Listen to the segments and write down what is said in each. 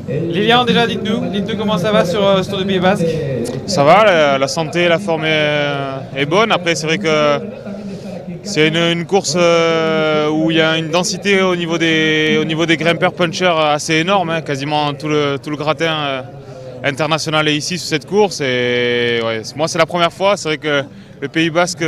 Lilian, déjà, dites-nous comment ça va sur ce Tour du Pays Basque. Ça va, la santé, la forme est bonne. Après, c'est vrai que c'est une course où il y a une densité au niveau des grimpeurs punchers assez énorme. Quasiment tout le gratin international est ici sur cette course. Et ouais, moi, c'est la première fois. C'est vrai que le Pays Basque,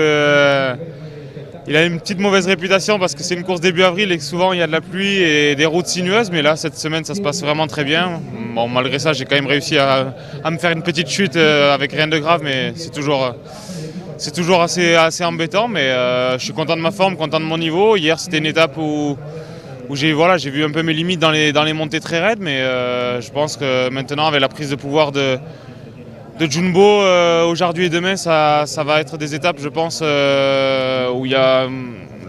il a une petite mauvaise réputation parce que c'est une course début avril et que souvent il y a de la pluie et des routes sinueuses. Mais là, cette semaine, ça se passe vraiment très bien. Bon, malgré ça, j'ai quand même réussi à me faire une petite chute avec rien de grave, mais c'est toujours assez embêtant. Mais je suis content de ma forme, content de mon niveau. Hier, c'était une étape où j'ai vu un peu mes limites dans les montées très raides. Mais je pense que maintenant, avec la prise de pouvoir de Jumbo aujourd'hui et demain, ça va être des étapes, je pense, où il y a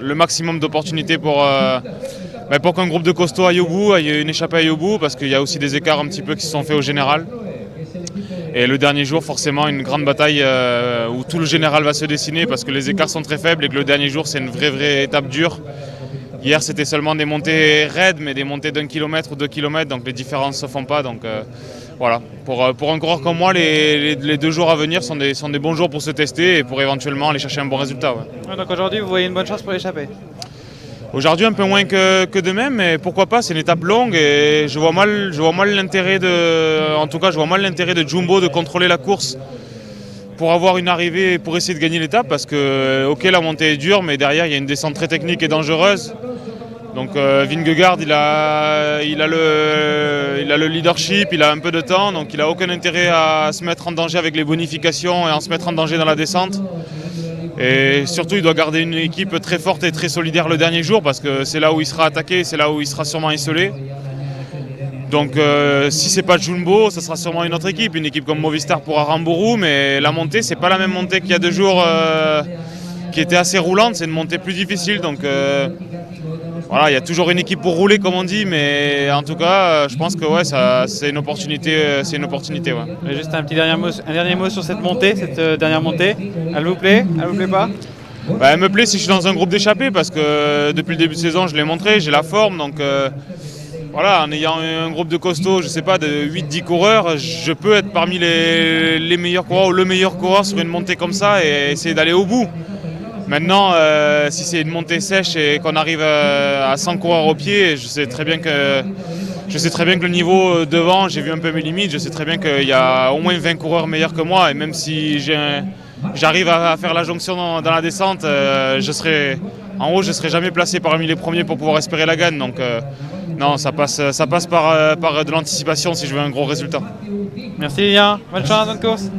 le maximum d'opportunités pour qu'un groupe de costauds aille au bout, aille une échappée aille au bout, parce qu'il y a aussi des écarts un petit peu qui se sont faits au général. Et le dernier jour, forcément, une grande bataille où tout le général va se dessiner parce que les écarts sont très faibles et que le dernier jour, c'est une vraie étape dure. Hier, c'était seulement des montées raides, mais des montées d'1 kilomètre ou 2 kilomètres, donc les différences ne se font pas. Donc voilà, pour un coureur comme moi, les 2 jours à venir sont des bons jours pour se tester et pour éventuellement aller chercher un bon résultat. Ouais. Donc aujourd'hui, vous voyez une bonne chance pour l'échapper. Aujourd'hui, un peu moins que demain, mais pourquoi pas, c'est une étape longue et je vois mal l'intérêt de Jumbo de contrôler la course pour avoir une arrivée et pour essayer de gagner l'étape parce que, ok, la montée est dure, mais derrière, il y a une descente très technique et dangereuse. Donc Vingegaard, il a le leadership, il a un peu de temps, donc il n'a aucun intérêt à se mettre en danger avec les bonifications et à se mettre en danger dans la descente. Et surtout, il doit garder une équipe très forte et très solidaire le dernier jour parce que c'est là où il sera attaqué, c'est là où il sera sûrement isolé. Donc si c'est pas Jumbo, ça sera sûrement une autre équipe, une équipe comme Movistar pour Aramburu, mais la montée, c'est pas la même montée qu'il y a 2 jours qui était assez roulante, c'est une montée plus difficile. Donc voilà, il y a toujours une équipe pour rouler comme on dit, mais en tout cas, je pense que ouais, c'est une opportunité. Ouais. Et juste un dernier mot sur cette dernière montée. Elle vous plaît pas? Elle me plaît si je suis dans un groupe d'échappés parce que depuis le début de saison, je l'ai montré, j'ai la forme. Donc voilà, en ayant un groupe de costauds, je sais pas, de 8-10 coureurs, je peux être parmi les meilleurs coureurs ou le meilleur coureur sur une montée comme ça et essayer d'aller au bout. Maintenant, si c'est une montée sèche et qu'on arrive à 100 coureurs au pied, je sais très bien que le niveau devant, j'ai vu un peu mes limites, je sais très bien qu'il y a au moins 20 coureurs meilleurs que moi. Et même si j'arrive à faire la jonction dans la descente, je serai jamais placé parmi les premiers pour pouvoir espérer la gagne. Donc non, ça passe par de l'anticipation si je veux un gros résultat. Merci Lilian, bonne chance, bonne course.